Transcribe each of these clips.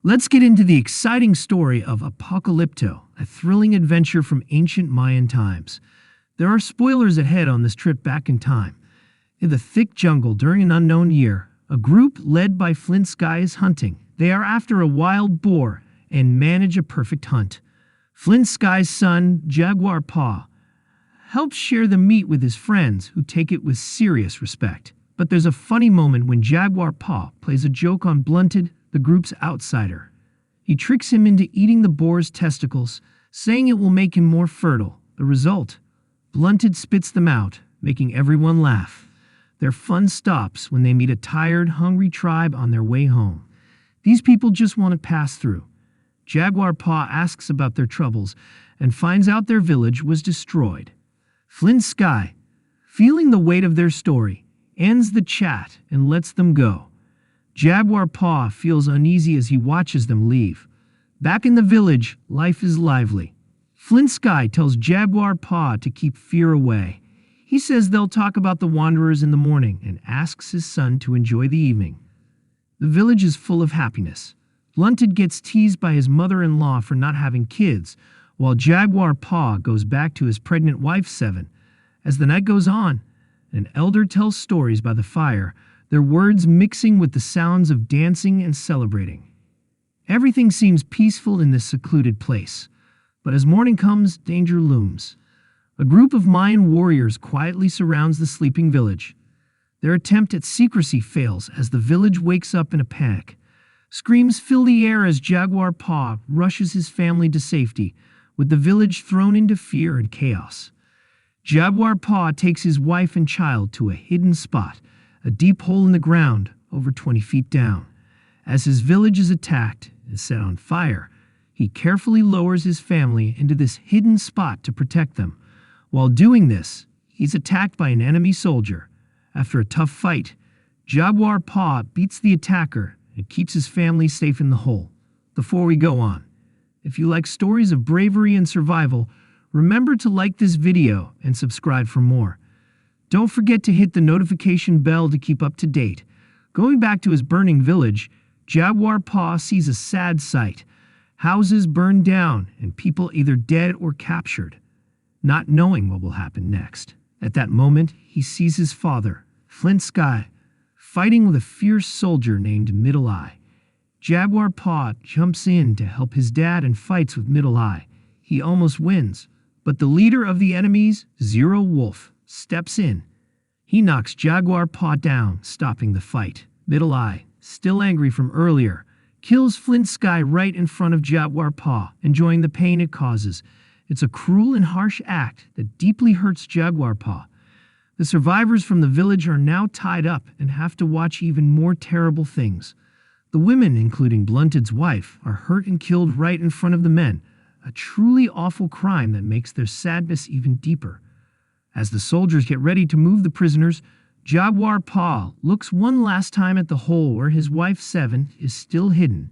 Let's get into the exciting story of Apocalypto, a thrilling adventure from ancient Mayan times. There are spoilers ahead on this trip back in time. In the thick jungle during an unknown year, a group led by Flint Sky is hunting. They are after a wild boar and manage a perfect hunt. Flint Sky's son, Jaguar Paw, helps share the meat with his friends who take it with serious respect. But there's a funny moment when Jaguar Paw plays a joke on Blunted, the group's outsider. He tricks him into eating the boar's testicles, saying it will make him more fertile. The result? Blunted spits them out, making everyone laugh. Their fun stops when they meet a tired, hungry tribe on their way home. These people just want to pass through. Jaguar Paw asks about their troubles and finds out their village was destroyed. Flint Sky, feeling the weight of their story, ends the chat and lets them go. Jaguar Paw feels uneasy as he watches them leave. Back in the village, life is lively. Flint Sky tells Jaguar Paw to keep fear away. He says they'll talk about the wanderers in the morning and asks his son to enjoy the evening. The village is full of happiness. Blunted gets teased by his mother-in-law for not having kids, while Jaguar Paw goes back to his pregnant wife, Seven. As the night goes on, an elder tells stories by the fire, their words mixing with the sounds of dancing and celebrating. Everything seems peaceful in this secluded place, but as morning comes, danger looms. A group of Mayan warriors quietly surrounds the sleeping village. Their attempt at secrecy fails as the village wakes up in a panic. Screams fill the air as Jaguar Paw rushes his family to safety, with the village thrown into fear and chaos. Jaguar Paw takes his wife and child to a hidden spot, a deep hole in the ground over 20 feet down. As his village is attacked and set on fire, he carefully lowers his family into this hidden spot to protect them. While doing this, he's attacked by an enemy soldier. After a tough fight, Jaguar Paw beats the attacker and keeps his family safe in the hole. Before we go on, if you like stories of bravery and survival, remember to like this video and subscribe for more. Don't forget to hit the notification bell to keep up to date. Going back to his burning village, Jaguar Paw sees a sad sight. Houses burned down and people either dead or captured, not knowing what will happen next. At that moment, he sees his father, Flint Sky, fighting with a fierce soldier named Middle Eye. Jaguar Paw jumps in to help his dad and fights with Middle Eye. He almost wins, but the leader of the enemies, Zero Wolf, steps in. He knocks Jaguar Paw down, stopping the fight. Middle Eye, still angry from earlier, kills Flint Sky right in front of Jaguar Paw, enjoying the pain it causes. It's a cruel and harsh act that deeply hurts Jaguar Paw. The survivors from the village are now tied up and have to watch even more terrible things. The women, including Blunted's wife, are hurt and killed right in front of the men, a truly awful crime that makes their sadness even deeper. As the soldiers get ready to move the prisoners, Jaguar Paw looks one last time at the hole where his wife, Seven, is still hidden.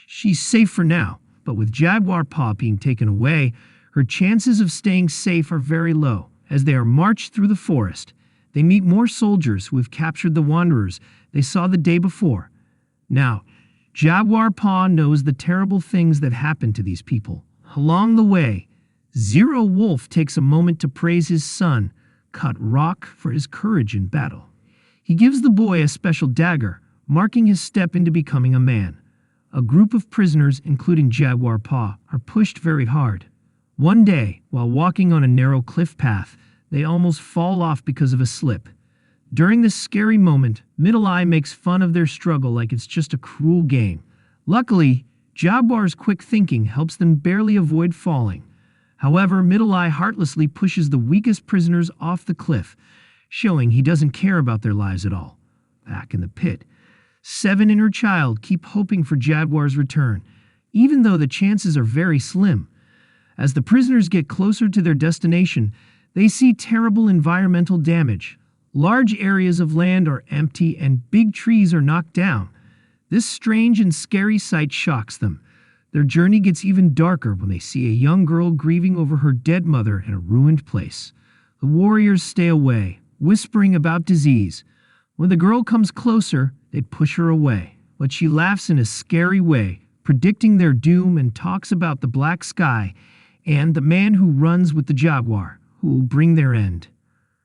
She's safe for now, but with Jaguar Paw being taken away, her chances of staying safe are very low. As they are marched through the forest, they meet more soldiers who have captured the wanderers they saw the day before. Now, Jaguar Paw knows the terrible things that happened to these people. Along the way, Zero Wolf takes a moment to praise his son, Cut Rock, for his courage in battle. He gives the boy a special dagger, marking his step into becoming a man. A group of prisoners, including Jaguar Paw, are pushed very hard. One day, while walking on a narrow cliff path, they almost fall off because of a slip. During this scary moment, Middle Eye makes fun of their struggle like it's just a cruel game. Luckily, Jaguar's quick thinking helps them barely avoid falling. However, Middle Eye heartlessly pushes the weakest prisoners off the cliff, showing he doesn't care about their lives at all. Back in the pit, Seven and her child keep hoping for Jaguar's return, even though the chances are very slim. As the prisoners get closer to their destination, they see terrible environmental damage. Large areas of land are empty and big trees are knocked down. This strange and scary sight shocks them. Their journey gets even darker when they see a young girl grieving over her dead mother in a ruined place. The warriors stay away, whispering about disease. When the girl comes closer, they push her away, but she laughs in a scary way, predicting their doom, and talks about the black sky and the man who runs with the jaguar, who will bring their end.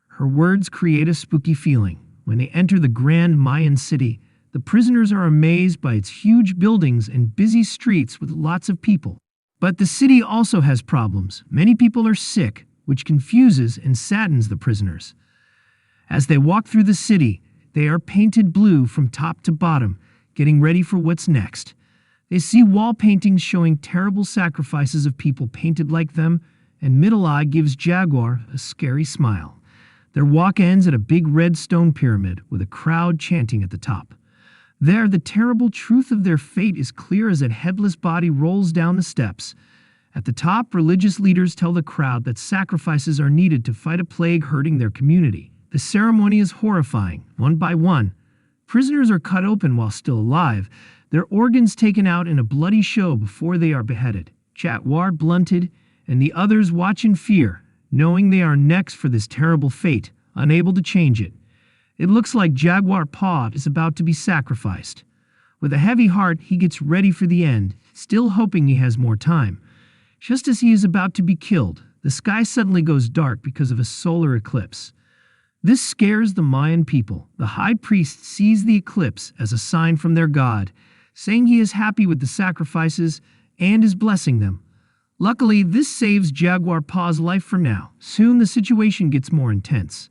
Her words create a spooky feeling. When they enter the grand Mayan city, the prisoners are amazed by its huge buildings and busy streets with lots of people. But the city also has problems. Many people are sick, which confuses and saddens the prisoners. As they walk through the city, they are painted blue from top to bottom, getting ready for what's next. They see wall paintings showing terrible sacrifices of people painted like them, and Middle Eye gives Jaguar a scary smile. Their walk ends at a big red stone pyramid with a crowd chanting at the top. There, the terrible truth of their fate is clear as a headless body rolls down the steps. At the top, religious leaders tell the crowd that sacrifices are needed to fight a plague hurting their community. The ceremony is horrifying. One by one, prisoners are cut open while still alive, their organs taken out in a bloody show before they are beheaded. Jaguar blunted, and the others watch in fear, knowing they are next for this terrible fate, unable to change it. It looks like Jaguar Paw is about to be sacrificed. With a heavy heart, he gets ready for the end, still hoping he has more time. Just as he is about to be killed, the sky suddenly goes dark because of a solar eclipse. This scares the Mayan people. The high priest sees the eclipse as a sign from their god, saying he is happy with the sacrifices and is blessing them. Luckily, this saves Jaguar Paw's life for now. Soon the situation gets more intense.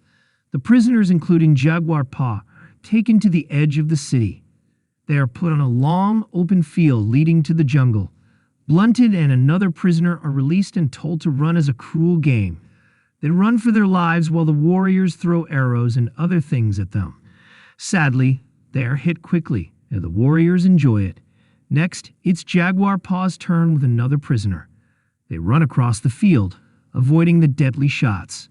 The prisoners, including Jaguar Paw, are taken to the edge of the city. They are put on a long, open field leading to the jungle. Blunted and another prisoner are released and told to run as a cruel game. They run for their lives while the warriors throw arrows and other things at them. Sadly, they are hit quickly, and the warriors enjoy it. Next, it's Jaguar Paw's turn with another prisoner. They run across the field, avoiding the deadly shots.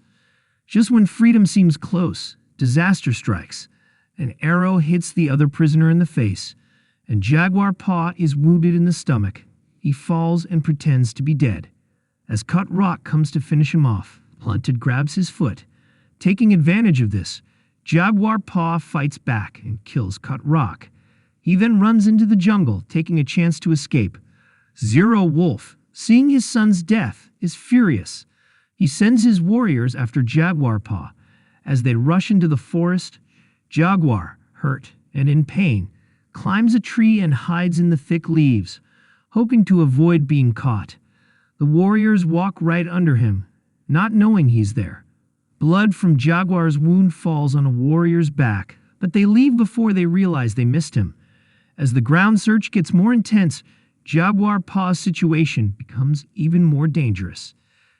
Just when freedom seems close, disaster strikes. An arrow hits the other prisoner in the face, and Jaguar Paw is wounded in the stomach. He falls and pretends to be dead. As Cut Rock comes to finish him off, Blunted grabs his foot. Taking advantage of this, Jaguar Paw fights back and kills Cut Rock. He then runs into the jungle, taking a chance to escape. Zero Wolf, seeing his son's death, is furious. He sends his warriors after Jaguar Paw. As they rush into the forest, Jaguar, hurt and in pain, climbs a tree and hides in the thick leaves, hoping to avoid being caught. The warriors walk right under him, not knowing he's there. Blood from Jaguar's wound falls on a warrior's back, but they leave before they realize they missed him. As the ground search gets more intense, Jaguar Paw's situation becomes even more dangerous.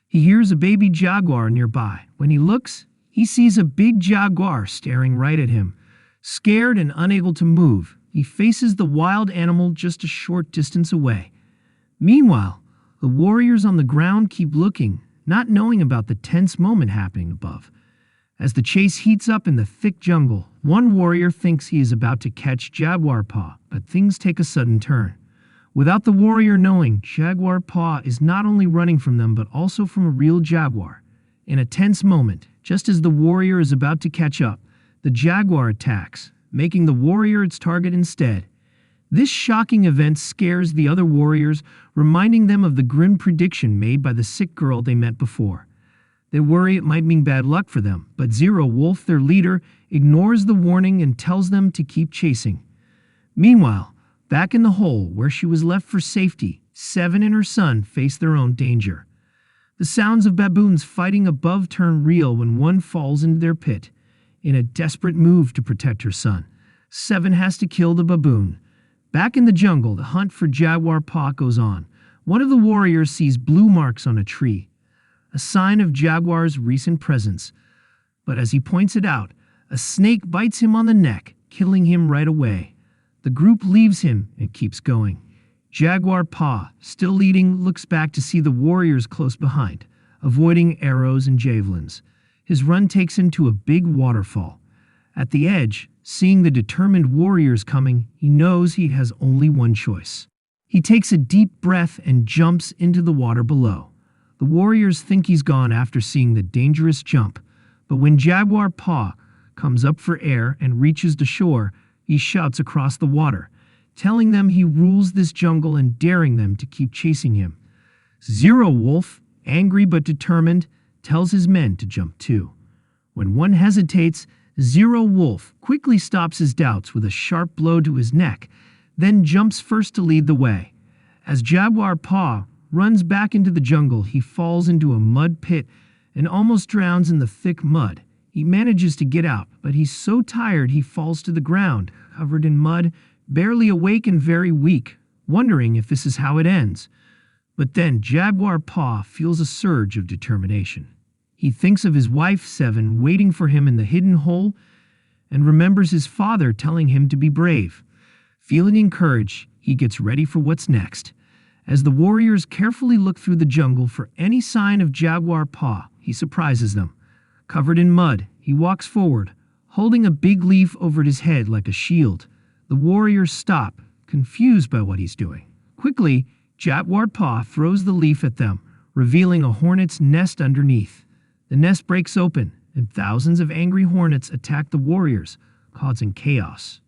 He hears a baby jaguar nearby. When he looks, he sees a big jaguar staring right at him. Scared and unable to move, he faces the wild animal just a short distance away. Meanwhile, the warriors on the ground keep looking, not knowing about the tense moment happening above. As the chase heats up in the thick jungle, one warrior thinks he is about to catch Jaguar Paw, but things take a sudden turn. Without the warrior knowing, Jaguar Paw is not only running from them but also from a real jaguar. In a tense moment, just as the warrior is about to catch up, the jaguar attacks, making the warrior its target instead. This shocking event scares the other warriors, reminding them of the grim prediction made by the sick girl they met before. They worry it might mean bad luck for them, but Zero Wolf, their leader, ignores the warning and tells them to keep chasing. Meanwhile, back in the hole where she was left for safety, Seven and her son face their own danger. The sounds of baboons fighting above turn real when one falls into their pit. In a desperate move to protect her son, Seven has to kill the baboon. Back in the jungle, the hunt for Jaguar Paw goes on. One of the warriors sees blue marks on a tree, a sign of Jaguar's recent presence. But as he points it out, a snake bites him on the neck, killing him right away. The group leaves him and keeps going. Jaguar Paw, still leading, looks back to see the warriors close behind, avoiding arrows and javelins. His run takes him to a big waterfall. At the edge, seeing the determined warriors coming, he knows he has only one choice. He takes a deep breath and jumps into the water below. The warriors think he's gone after seeing the dangerous jump, but when Jaguar Paw comes up for air and reaches the shore, he shouts across the water, telling them he rules this jungle and daring them to keep chasing him. Zero Wolf, angry but determined, tells his men to jump too. When one hesitates, Zero Wolf quickly stops his doubts with a sharp blow to his neck, then jumps first to lead the way. As Jaguar Paw runs back into the jungle, he falls into a mud pit and almost drowns in the thick mud. He manages to get out, but he's so tired he falls to the ground, covered in mud, barely awake and very weak, wondering if this is how it ends. But then Jaguar Paw feels a surge of determination. He thinks of his wife, Seven, waiting for him in the hidden hole, and remembers his father telling him to be brave. Feeling encouraged, he gets ready for what's next. As the warriors carefully look through the jungle for any sign of Jaguar Paw, he surprises them. Covered in mud, he walks forward, holding a big leaf over his head like a shield. The warriors stop, confused by what he's doing. Quickly, Jaguar Paw throws the leaf at them, revealing a hornet's nest underneath. The nest breaks open, and thousands of angry hornets attack the warriors, causing chaos.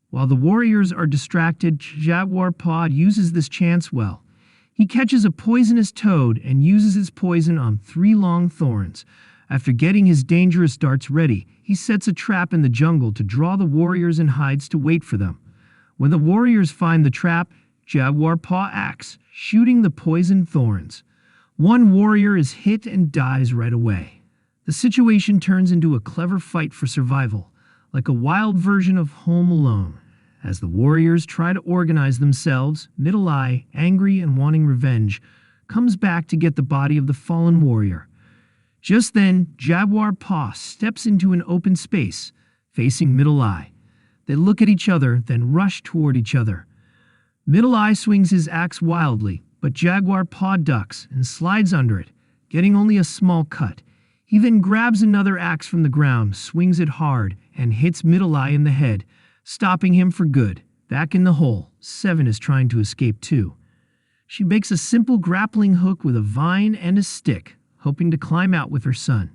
While the warriors are distracted, Jaguar Paw uses this chance well. He catches a poisonous toad and uses its poison on 3 long thorns. After getting his dangerous darts ready, he sets a trap in the jungle to draw the warriors and hides to wait for them. When the warriors find the trap, Jaguar Paw acts, shooting the poisoned thorns. One warrior is hit and dies right away. The situation turns into a clever fight for survival, like a wild version of Home Alone. As the warriors try to organize themselves, Middle Eye, angry and wanting revenge, comes back to get the body of the fallen warrior. Just then, Jaguar Paw steps into an open space, facing Middle Eye. They look at each other, then rush toward each other. Middle Eye swings his axe wildly, but Jaguar Paw ducks and slides under it, getting only a small cut. He then grabs another axe from the ground, swings it hard, and hits Middle Eye in the head, stopping him for good. Back in the hole, Seven is trying to escape too. She makes a simple grappling hook with a vine and a stick, hoping to climb out with her son.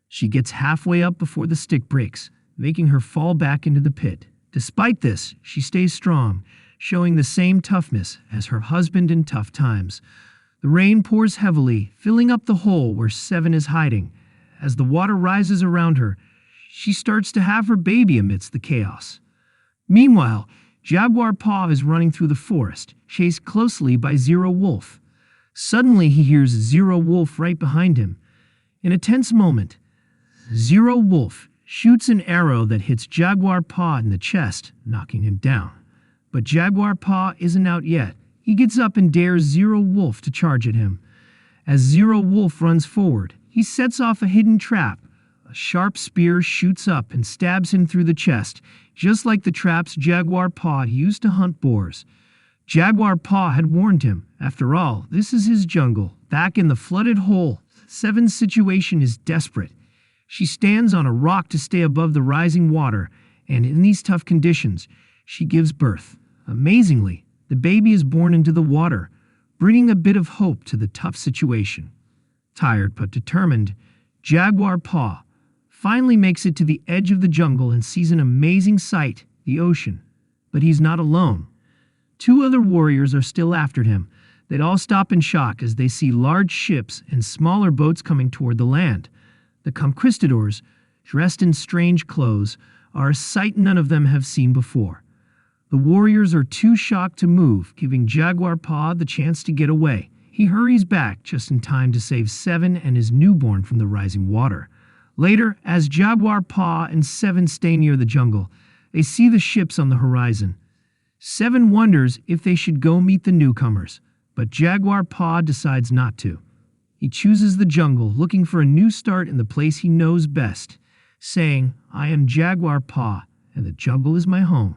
She gets halfway up before the stick breaks, making her fall back into the pit. Despite this, she stays strong, showing the same toughness as her husband in tough times. The rain pours heavily, filling up the hole where Seven is hiding. As the water rises around her, she starts to have her baby amidst the chaos. Meanwhile, Jaguar Paw is running through the forest, chased closely by Zero Wolf. Suddenly, he hears Zero Wolf right behind him. In a tense moment, Zero Wolf shoots an arrow that hits Jaguar Paw in the chest, knocking him down. But Jaguar Paw isn't out yet. He gets up and dares Zero Wolf to charge at him. As Zero Wolf runs forward, he sets off a hidden trap. A sharp spear shoots up and stabs him through the chest, just like the traps Jaguar Paw used to hunt boars. Jaguar Paw had warned him. After all, this is his jungle. Back in the flooded hole, Seven's situation is desperate. She stands on a rock to stay above the rising water, and in these tough conditions, she gives birth. Amazingly, the baby is born into the water, bringing a bit of hope to the tough situation. Tired but determined, Jaguar Paw finally makes it to the edge of the jungle and sees an amazing sight, the ocean. But he's not alone. 2 other warriors are still after him. They'd all stop in shock as they see large ships and smaller boats coming toward the land. The conquistadors, dressed in strange clothes, are a sight none of them have seen before. The warriors are too shocked to move, giving Jaguar Paw the chance to get away. He hurries back just in time to save Seven and his newborn from the rising water. Later, as Jaguar Paw and Seven stay near the jungle, they see the ships on the horizon. Seven wonders if they should go meet the newcomers, but Jaguar Paw decides not to. He chooses the jungle, looking for a new start in the place he knows best, saying, "I am Jaguar Paw, and the jungle is my home."